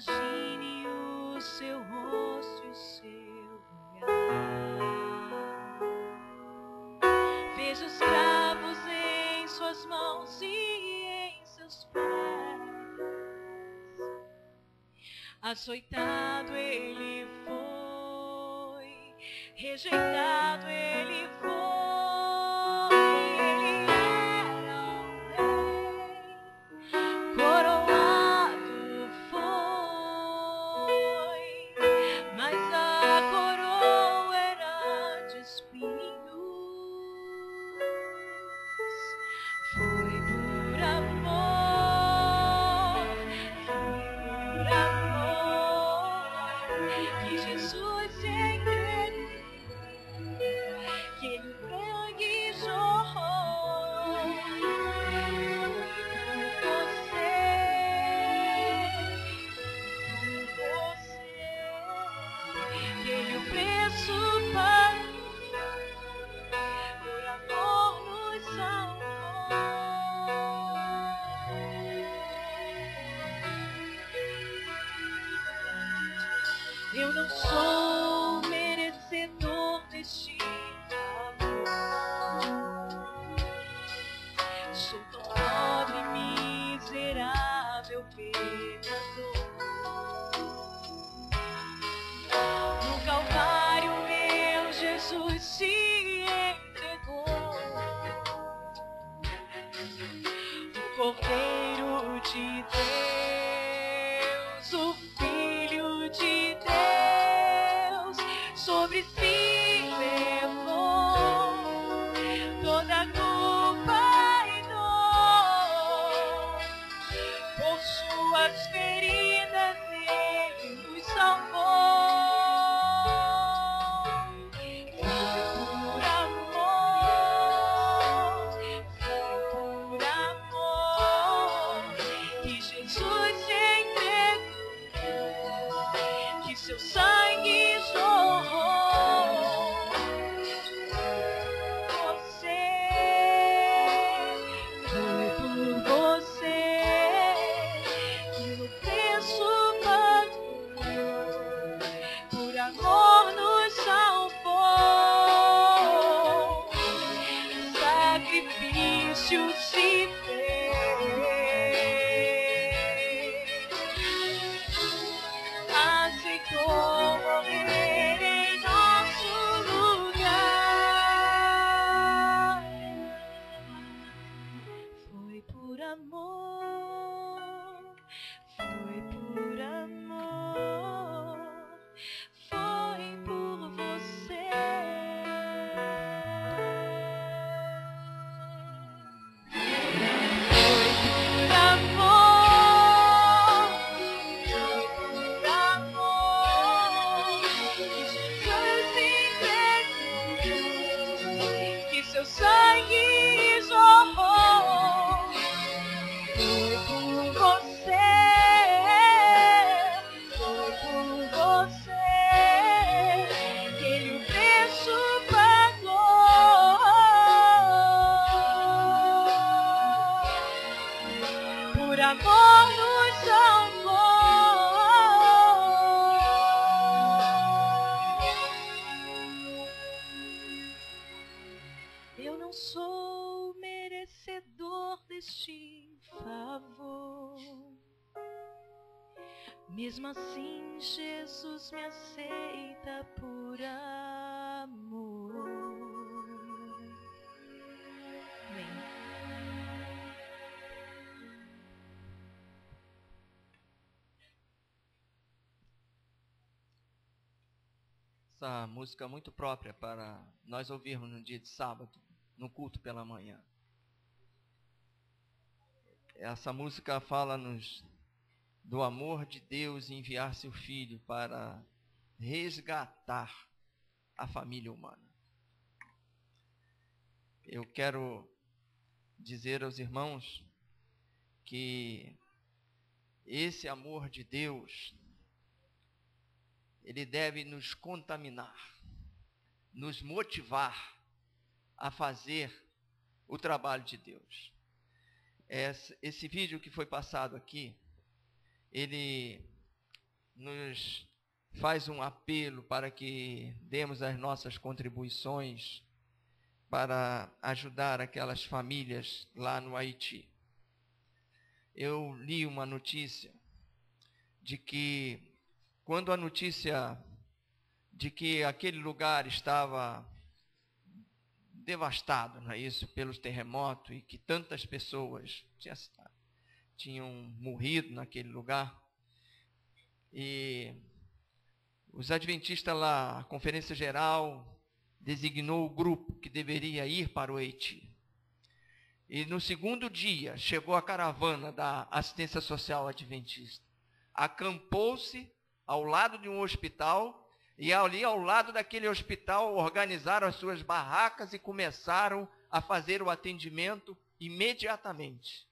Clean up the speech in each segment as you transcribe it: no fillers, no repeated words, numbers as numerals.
Imagine o seu rosto e o seu olhar. Veja os cravos em suas mãos e em seus pés. Açoitado ele foi, rejeitado ele foi. Ele era um rei, coroado foi, mas a coroa era de espinhos. Foi por amor, que Jesus se entregou, que ele sangue jorrou por você, que ele o preço pagou, por amor nos salvou. Eu não sou merecedor deste amor. Sou tão pobre, miserável, pecador. No Calvário, meu Jesus se entregou. O Cordeiro de Deus, o Filho de Deus, sobre si levou toda a culpa e dor. Por suas feridas ele nos salvou. Foi por amor que Jesus se entregou, que seu sangue jorrou. Você, foi por você que no preço pagou, por amor nos salvou. Sacrifício se fez, aceitou morrer em nosso lugar. Foi por amor, foi por amor, foi por você. Foi por amor, que Jesus se entregou, que seu sangue jorrou. Foi por você, que ele o preço pagou. Por amor nos salvou. Eu não sou merecedor deste favor. Mesmo assim, Jesus me aceita por amor. Amém. Essa música é muito própria para nós ouvirmos no dia de sábado, no culto pela manhã. Essa música fala-nos do amor de Deus em enviar seu Filho para resgatar a família humana. Eu quero dizer aos irmãos que esse amor de Deus, ele deve nos contaminar, nos motivar a fazer o trabalho de Deus. Esse vídeo que foi passado aqui, ele nos faz um apelo para que demos as nossas contribuições para ajudar aquelas famílias lá no Haiti. Eu li uma notícia de que, quando a notícia de que aquele lugar estava devastado, não é isso, pelos terremotos, e que tantas pessoas tinham morrido naquele lugar, e os adventistas lá, a Conferência Geral, designou o grupo que deveria ir para o Haiti. E no segundo dia, chegou a caravana da assistência social adventista. Acampou-se ao lado de um hospital, e ali ao lado daquele hospital organizaram as suas barracas e começaram a fazer o atendimento imediatamente.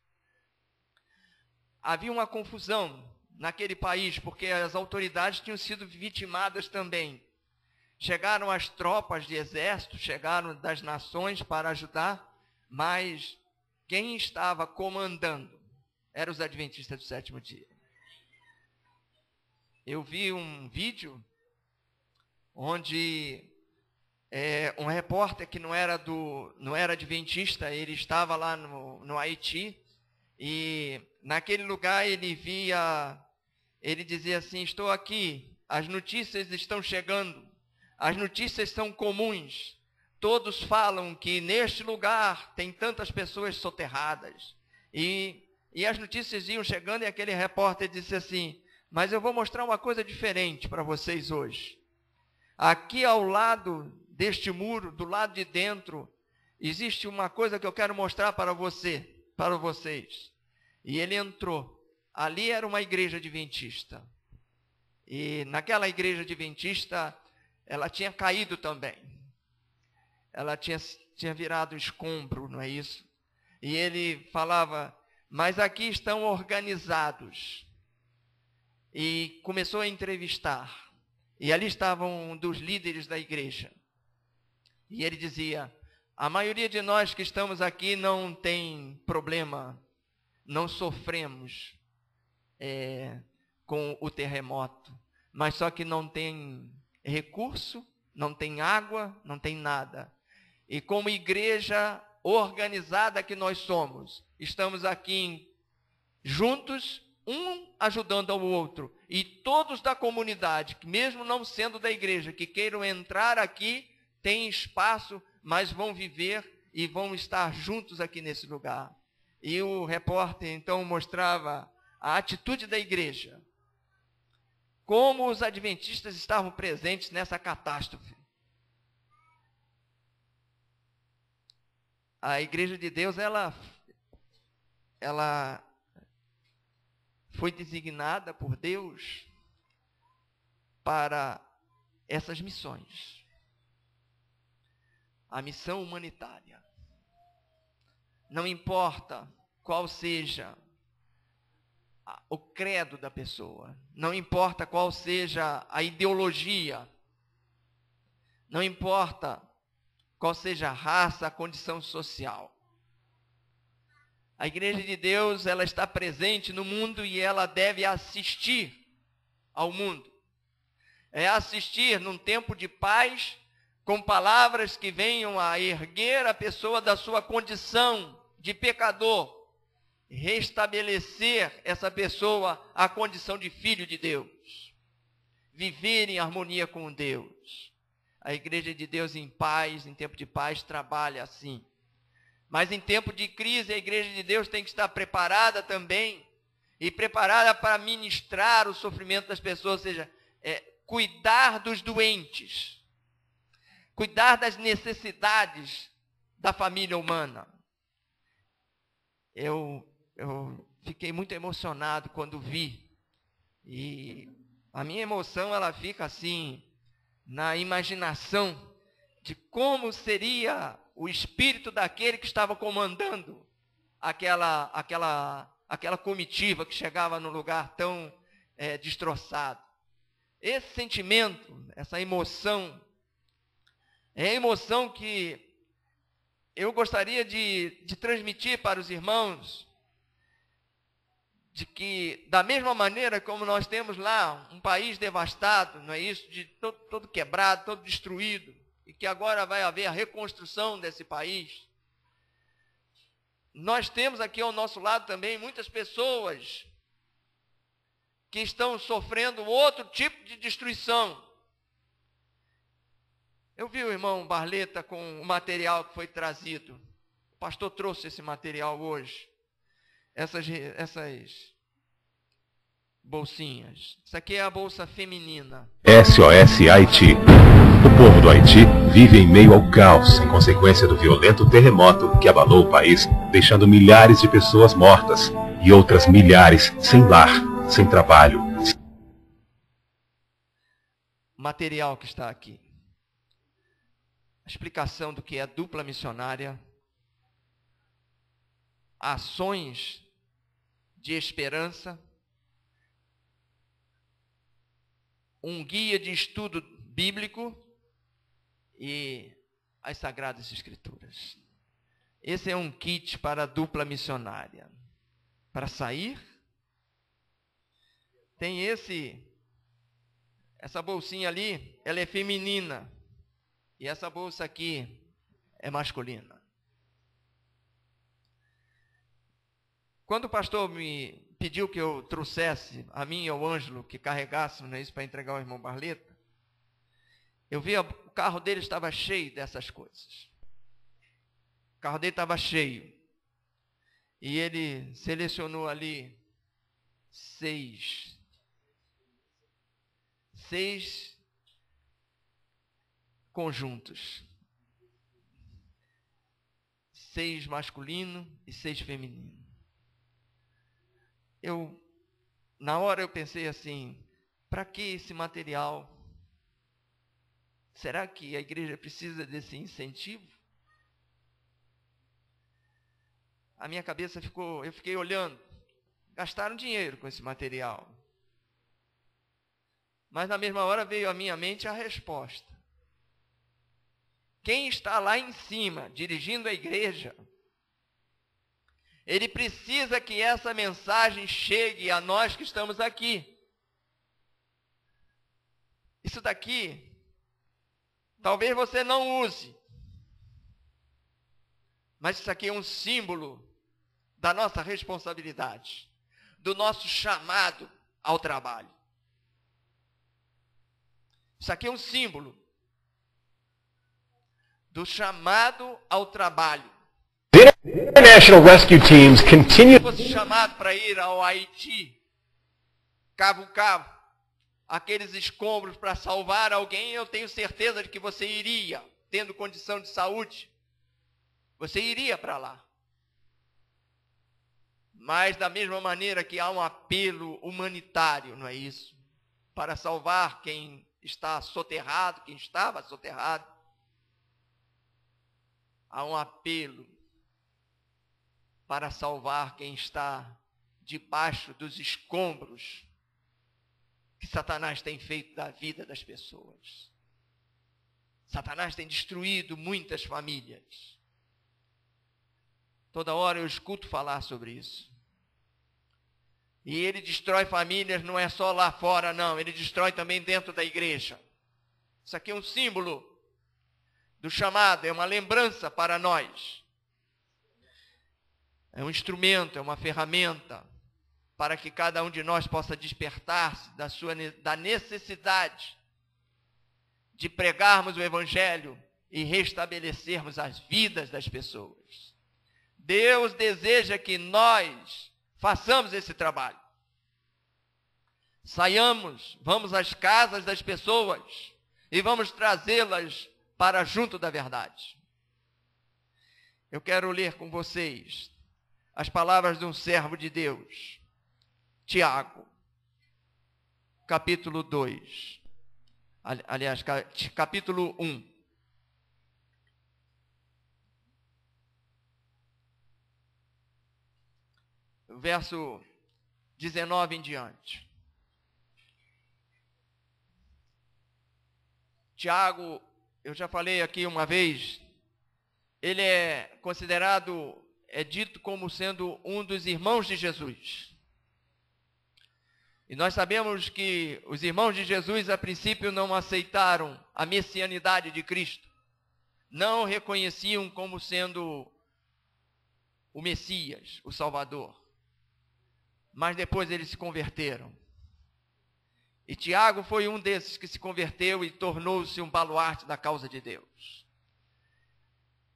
Havia uma confusão naquele país, porque as autoridades tinham sido vitimadas também. Chegaram as tropas de exército, chegaram das nações para ajudar, mas quem estava comandando eram os adventistas do sétimo dia. Eu vi um vídeo onde um repórter que não era adventista, ele estava lá no Haiti, e naquele lugar ele dizia assim: estou aqui, as notícias estão chegando, as notícias são comuns, todos falam que neste lugar tem tantas pessoas soterradas, e as notícias iam chegando, e aquele repórter disse assim: mas eu vou mostrar uma coisa diferente para vocês hoje. Aqui ao lado deste muro, do lado de dentro, existe uma coisa que eu quero mostrar para vocês. E ele entrou. Ali era uma igreja adventista. E naquela igreja adventista, ela tinha caído também. Ela tinha virado escombro, não é isso? E ele falava: mas aqui estão organizados. E começou a entrevistar. E ali estavam um dos líderes da igreja. E ele dizia: a maioria de nós que estamos aqui não tem problema, não sofremos com o terremoto, mas só que não tem recurso, não tem água, não tem nada. E como igreja organizada que nós somos, estamos aqui juntos, um ajudando ao outro, e todos da comunidade, mesmo não sendo da igreja, que queiram entrar aqui, têm espaço, mas vão viver e vão estar juntos aqui nesse lugar. E o repórter então mostrava a atitude da igreja, como os adventistas estavam presentes nessa catástrofe. A igreja de Deus, ela foi designada por Deus para essas missões. A missão humanitária. Não importa qual seja o credo da pessoa, não importa qual seja a ideologia, não importa qual seja a raça, a condição social. A igreja de Deus, ela está presente no mundo e ela deve assistir ao mundo. É assistir num tempo de paz, com palavras que venham a erguer a pessoa da sua condição de pecador, restabelecer essa pessoa à condição de filho de Deus, viver em harmonia com Deus. A igreja de Deus em paz, em tempo de paz, trabalha assim. Mas em tempo de crise, a igreja de Deus tem que estar preparada também, e preparada para ministrar o sofrimento das pessoas, ou seja, cuidar dos doentes, cuidar das necessidades da família humana. Eu fiquei muito emocionado quando vi, e a minha emoção ela fica assim, na imaginação de como seria o espírito daquele que estava comandando aquela comitiva que chegava num lugar tão destroçado. Esse sentimento, essa emoção, é a emoção que eu gostaria de transmitir para os irmãos, de que, da mesma maneira como nós temos lá um país devastado, não é isso? De todo quebrado, todo destruído, e que agora vai haver a reconstrução desse país. Nós temos aqui ao nosso lado também muitas pessoas que estão sofrendo outro tipo de destruição. Eu vi o irmão Barleta com o material que foi trazido. O pastor trouxe esse material hoje. Essas bolsinhas. Isso aqui é a bolsa feminina. SOS Haiti. O povo do Haiti vive em meio ao caos em consequência do violento terremoto que abalou o país, deixando milhares de pessoas mortas e outras milhares sem lar, sem trabalho. O material que está aqui. A explicação do que é dupla missionária. Ações de esperança, um guia de estudo bíblico e as Sagradas Escrituras. Esse é um kit para a dupla missionária. Para sair, tem essa bolsinha ali, ela é feminina, e essa bolsa aqui é masculina. Quando o pastor me pediu que eu trouxesse a mim e ao Ângelo, que carregássemos isso para entregar ao irmão Barleta, eu vi o carro dele estava cheio dessas coisas. O carro dele estava cheio. E ele selecionou ali 6 conjuntos. 6 masculino e 6 feminino. Na hora eu pensei assim, para que esse material? Será que a igreja precisa desse incentivo? A minha cabeça eu fiquei olhando, gastaram dinheiro com esse material. Mas na mesma hora veio à minha mente a resposta. Quem está lá em cima, dirigindo a igreja, ele precisa que essa mensagem chegue a nós que estamos aqui. Isso daqui, talvez você não use. Mas isso aqui é um símbolo da nossa responsabilidade, do nosso chamado ao trabalho. Isso aqui é um símbolo do chamado ao trabalho. International rescue teams continue. Se fosse chamado para ir ao Haiti, cavo a cavo, aqueles escombros para salvar alguém, eu tenho certeza de que você iria, tendo condição de saúde, você iria para lá. Mas da mesma maneira que há um apelo humanitário, não é isso? Para salvar quem está soterrado, quem estava soterrado, há um apelo para salvar quem está debaixo dos escombros que Satanás tem feito da vida das pessoas. Satanás tem destruído muitas famílias. Toda hora eu escuto falar sobre isso. E ele destrói famílias, não é só lá fora, não. Ele destrói também dentro da igreja. Isso aqui é um símbolo do chamado, é uma lembrança para nós. É um instrumento, é uma ferramenta para que cada um de nós possa despertar-se da necessidade de pregarmos o Evangelho e restabelecermos as vidas das pessoas. Deus deseja que nós façamos esse trabalho. Saiamos, vamos às casas das pessoas e vamos trazê-las para junto da verdade. Eu quero ler com vocês as palavras de um servo de Deus, Tiago, capítulo 2. Aliás, capítulo 1. Verso 19 em diante. Tiago, eu já falei aqui uma vez, ele é considerado, é dito como sendo um dos irmãos de Jesus. E nós sabemos que os irmãos de Jesus, a princípio, não aceitaram a messianidade de Cristo. Não o reconheciam como sendo o Messias, o Salvador. Mas depois eles se converteram. E Tiago foi um desses que se converteu e tornou-se um baluarte da causa de Deus.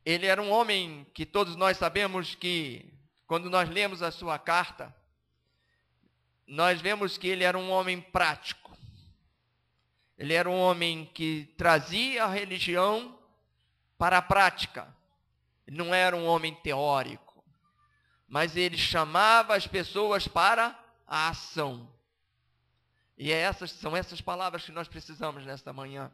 Ele era um homem que todos nós sabemos que, quando nós lemos a sua carta, nós vemos que ele era um homem prático. Ele era um homem que trazia a religião para a prática. Ele não era um homem teórico, mas ele chamava as pessoas para a ação. E são essas palavras que nós precisamos nesta manhã.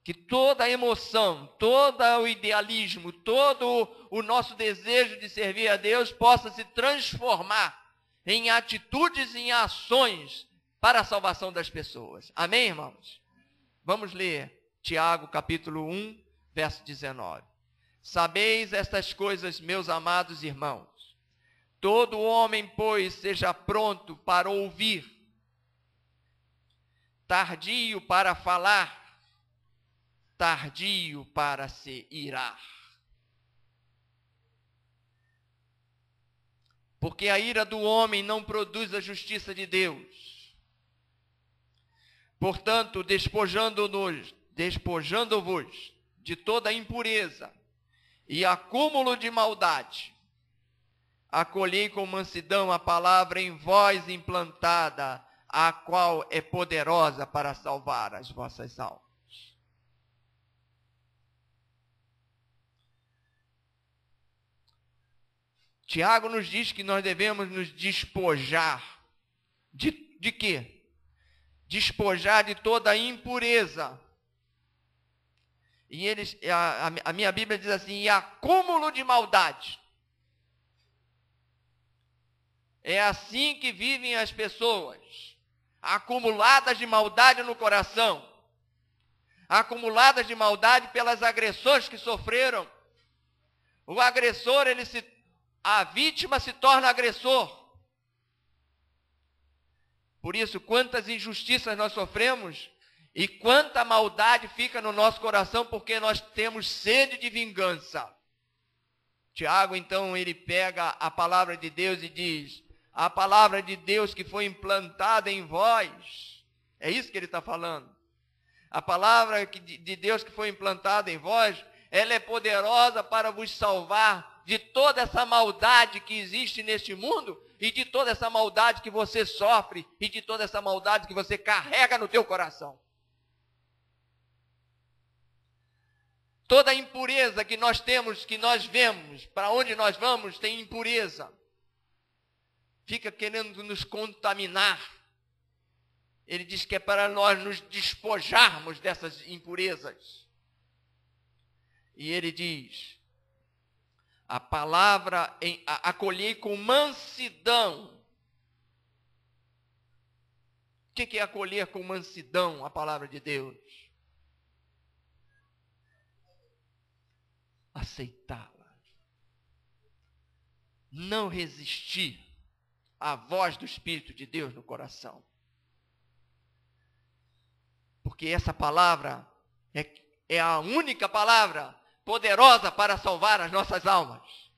Que toda a emoção, todo o idealismo, todo o nosso desejo de servir a Deus possa se transformar em atitudes e em ações para a salvação das pessoas. Amém, irmãos? Vamos ler Tiago, capítulo 1, verso 19. Sabeis estas coisas, meus amados irmãos. Todo homem, pois, seja pronto para ouvir, tardio para falar, tardio para se irar. Porque a ira do homem não produz a justiça de Deus. Portanto, despojando-vos de toda impureza e acúmulo de maldade, acolhei com mansidão a palavra em vós implantada, a qual é poderosa para salvar as vossas almas. Tiago nos diz que nós devemos nos despojar de quê? Despojar de toda a impureza. E a minha Bíblia diz assim, e acúmulo de maldade. É assim que vivem as pessoas, acumuladas de maldade no coração, acumuladas de maldade pelas agressões que sofreram. O agressor, a vítima se torna agressor. Por isso, quantas injustiças nós sofremos e quanta maldade fica no nosso coração porque nós temos sede de vingança. Tiago, então, ele pega a palavra de Deus e diz, a palavra de Deus que foi implantada em vós, é isso que ele está falando. A palavra de Deus que foi implantada em vós, ela é poderosa para vos salvar de toda essa maldade que existe neste mundo e de toda essa maldade que você sofre e de toda essa maldade que você carrega no teu coração. Toda a impureza que nós temos, que nós vemos, para onde nós vamos, tem impureza. Fica querendo nos contaminar. Ele diz que é para nós nos despojarmos dessas impurezas. E ele diz, a palavra acolhei com mansidão. O que é acolher com mansidão a palavra de Deus? Aceitá-la. Não resistir à voz do Espírito de Deus no coração. Porque essa palavra é a única palavra poderosa para salvar as nossas almas.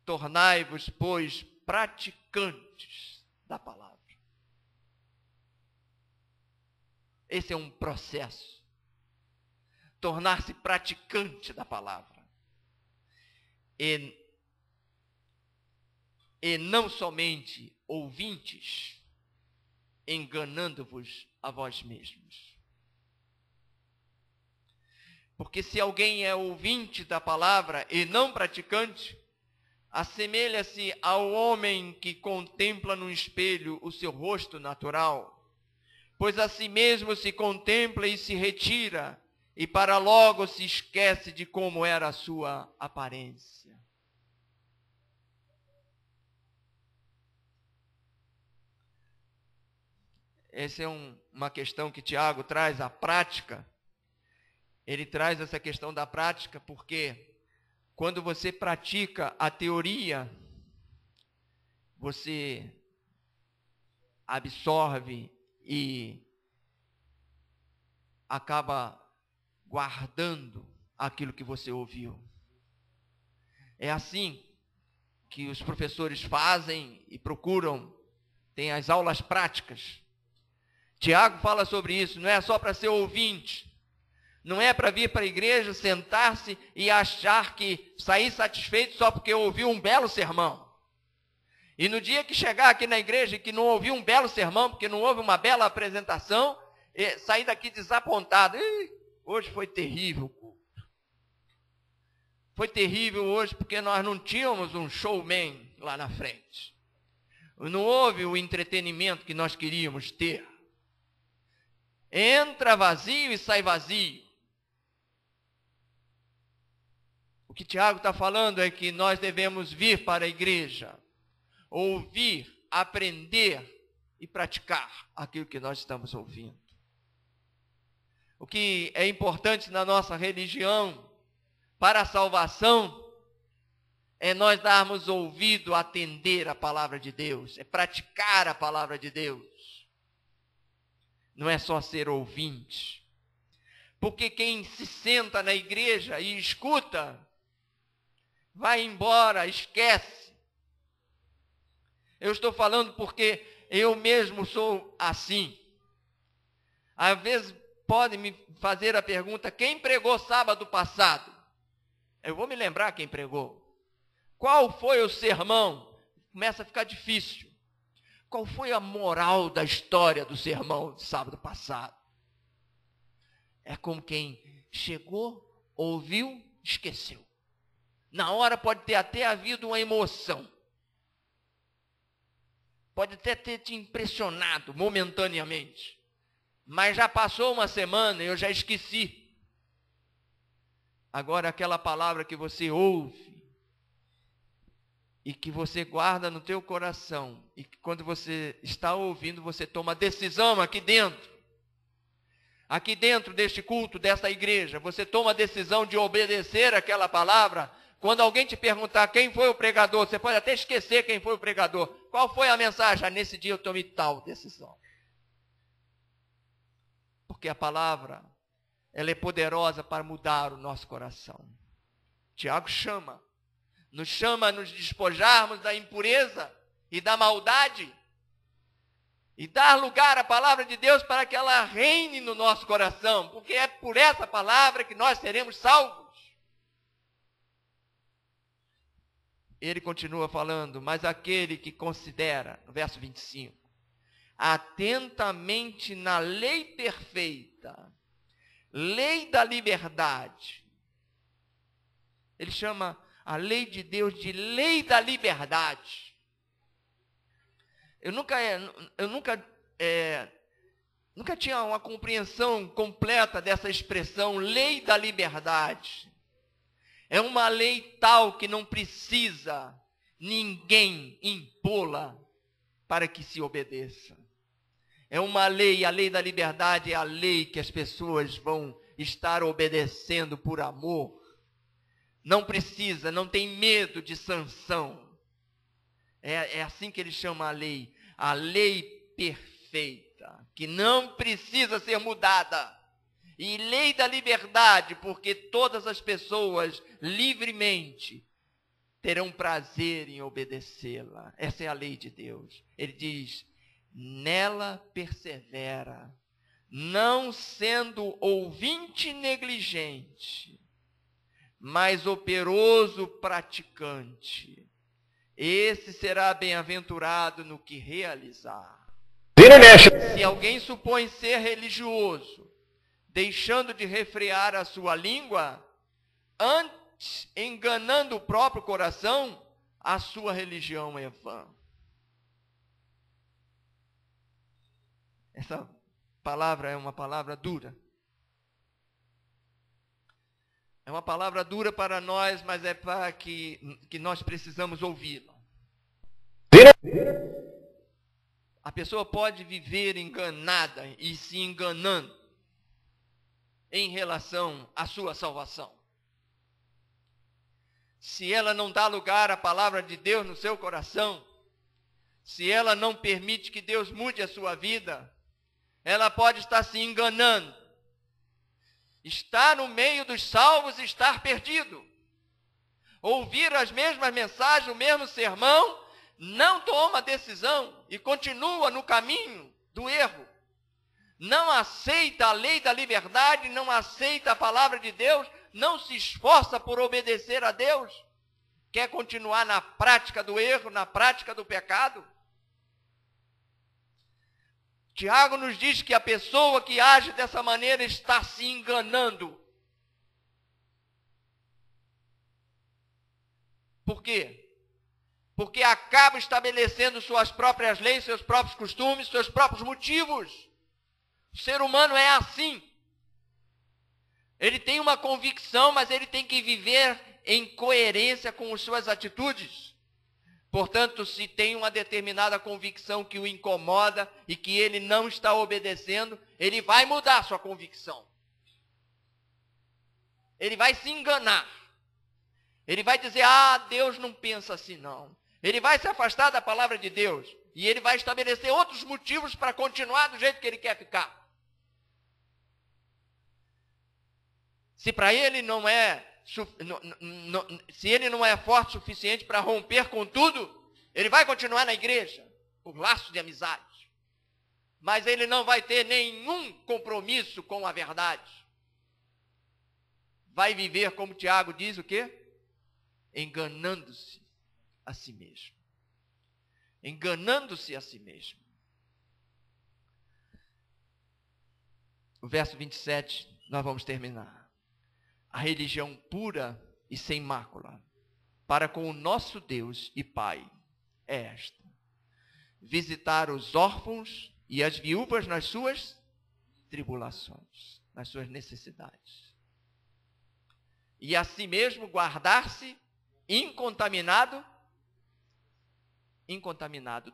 Tornai-vos, pois, praticantes da palavra. Esse é um processo. Tornar-se praticante da palavra. E não somente ouvintes, enganando-vos a vós mesmos. Porque se alguém é ouvinte da palavra e não praticante, assemelha-se ao homem que contempla no espelho o seu rosto natural, pois a si mesmo se contempla e se retira, e para logo se esquece de como era a sua aparência. Essa é uma questão que Tiago traz, a prática. Ele traz essa questão da prática porque quando você pratica a teoria, você absorve e acaba guardando aquilo que você ouviu. É assim que os professores fazem e procuram, tem as aulas práticas. Tiago fala sobre isso, não é só para ser ouvinte, não é para vir para a igreja, sentar-se e achar que sair satisfeito só porque ouviu um belo sermão. E no dia que chegar aqui na igreja e que não ouviu um belo sermão, porque não houve uma bela apresentação, sair daqui desapontado. Hoje foi terrível o culto. Foi terrível hoje porque nós não tínhamos um showman lá na frente. Não houve o entretenimento que nós queríamos ter. Entra vazio e sai vazio. O que Tiago está falando é que nós devemos vir para a igreja, ouvir, aprender e praticar aquilo que nós estamos ouvindo. O que é importante na nossa religião para a salvação é nós darmos ouvido, atender a palavra de Deus, é praticar a palavra de Deus. Não é só ser ouvinte. Porque quem se senta na igreja e escuta, vai embora, esquece. Eu estou falando porque eu mesmo sou assim. Às vezes podem me fazer a pergunta, quem pregou sábado passado? Eu vou me lembrar quem pregou. Qual foi o sermão? Começa a ficar difícil. Qual foi a moral da história do sermão de sábado passado? É como quem chegou, ouviu, esqueceu. Na hora pode ter até havido uma emoção. Pode até ter te impressionado momentaneamente. Mas já passou uma semana e eu já esqueci. Agora aquela palavra que você ouve e que você guarda no teu coração e que quando você está ouvindo, você toma decisão aqui dentro. Aqui dentro deste culto, desta igreja, você toma a decisão de obedecer aquela palavra. Quando alguém te perguntar quem foi o pregador, você pode até esquecer quem foi o pregador. Qual foi a mensagem? Nesse dia eu tomei tal decisão. Porque a palavra, ela é poderosa para mudar o nosso coração. Tiago nos chama a nos despojarmos da impureza e da maldade e dar lugar à palavra de Deus para que ela reine no nosso coração, porque é por essa palavra que nós seremos salvos. Ele continua falando, mas aquele que considera, no verso 25, atentamente na lei perfeita, lei da liberdade. Ele chama a lei de Deus de lei da liberdade. Eu nunca tinha uma compreensão completa dessa expressão, lei da liberdade. É uma lei tal que não precisa ninguém impô-la para que se obedeça. É uma lei, a lei da liberdade é a lei que as pessoas vão estar obedecendo por amor. Não precisa, não tem medo de sanção. É assim que ele chama a lei perfeita, que não precisa ser mudada. E lei da liberdade, porque todas as pessoas livremente terão prazer em obedecê-la. Essa é a lei de Deus. Ele diz, nela persevera, não sendo ouvinte negligente, mas operoso praticante. Esse será bem-aventurado no que realizar. Se alguém supõe ser religioso, deixando de refrear a sua língua, antes enganando o próprio coração, a sua religião é vã. Essa palavra é uma palavra dura. É uma palavra dura para nós, mas é para que nós precisamos ouvi-la. A pessoa pode viver enganada e se enganando em relação à sua salvação. Se ela não dá lugar à palavra de Deus no seu coração, se ela não permite que Deus mude a sua vida, ela pode estar se enganando. Estar no meio dos salvos e estar perdido. Ouvir as mesmas mensagens, o mesmo sermão, não toma decisão e continua no caminho do erro. Não aceita a lei da liberdade, não aceita a palavra de Deus, não se esforça por obedecer a Deus. Quer continuar na prática do erro, na prática do pecado? Tiago nos diz que a pessoa que age dessa maneira está se enganando. Por quê? Porque acaba estabelecendo suas próprias leis, seus próprios costumes, seus próprios motivos. O ser humano é assim. Ele tem uma convicção, mas ele tem que viver em coerência com as suas atitudes. Portanto, se tem uma determinada convicção que o incomoda e que ele não está obedecendo, ele vai mudar sua convicção. Ele vai se enganar. Ele vai dizer, Deus não pensa assim não. Ele vai se afastar da palavra de Deus. E ele vai estabelecer outros motivos para continuar do jeito que ele quer ficar. Se para ele não é... se ele não é forte o suficiente para romper com tudo, ele vai continuar na igreja, por laço de amizade. Mas ele não vai ter nenhum compromisso com a verdade. Vai viver, como Tiago diz, o quê? Enganando-se a si mesmo. Enganando-se a si mesmo. O verso 27, nós vamos terminar. A religião pura e sem mácula para com o nosso Deus e Pai é esta: visitar os órfãos e as viúvas nas suas tribulações, nas suas necessidades, e a si mesmo guardar-se incontaminado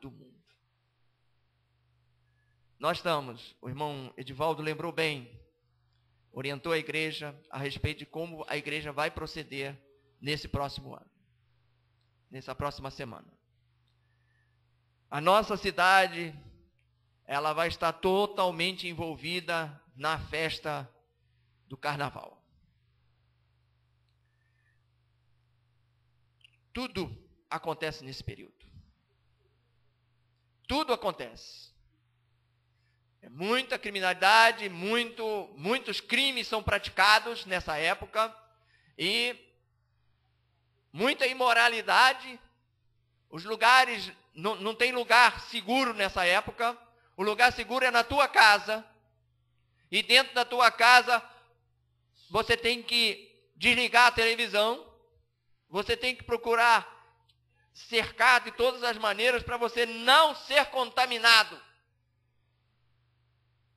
do mundo. Nós estamos, o irmão Edivaldo lembrou bem, orientou a igreja a respeito de como a igreja vai proceder nesse próximo ano, nessa próxima semana. A nossa cidade, ela vai estar totalmente envolvida na festa do carnaval. Tudo acontece nesse período. Tudo acontece. É muita criminalidade, muitos crimes são praticados nessa época e muita imoralidade. Os lugares, não tem lugar seguro nessa época. O lugar seguro é na tua casa. E dentro da tua casa, você tem que desligar a televisão. Você tem que procurar cercar de todas as maneiras para você não ser contaminado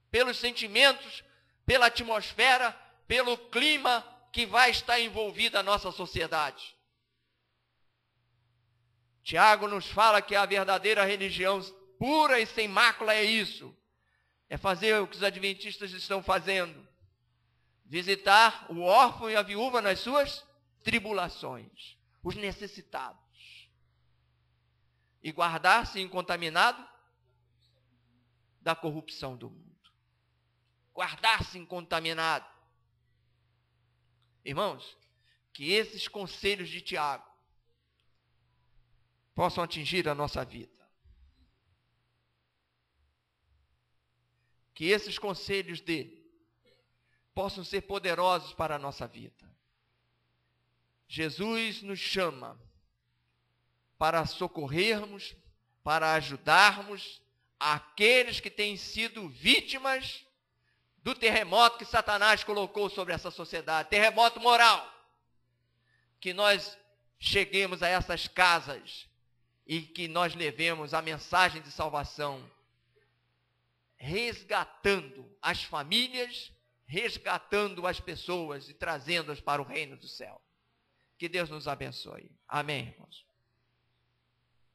pelos sentimentos, pela atmosfera, pelo clima que vai estar envolvido a nossa sociedade. Tiago nos fala que a verdadeira religião pura e sem mácula é isso. É fazer o que os adventistas estão fazendo. Visitar o órfão e a viúva nas suas tribulações, os necessitados. E guardar-se incontaminado da corrupção do mundo. Guardar-se incontaminado. Irmãos, que esses conselhos de Tiago possam atingir a nossa vida. Que esses conselhos dele possam ser poderosos para a nossa vida. Jesus nos chama para socorrermos, para ajudarmos aqueles que têm sido vítimas do terremoto que Satanás colocou sobre essa sociedade, terremoto moral. Que nós cheguemos a essas casas e que nós levemos a mensagem de salvação, resgatando as famílias, resgatando as pessoas e trazendo-as para o reino do céu. Que Deus nos abençoe. Amém, irmãos.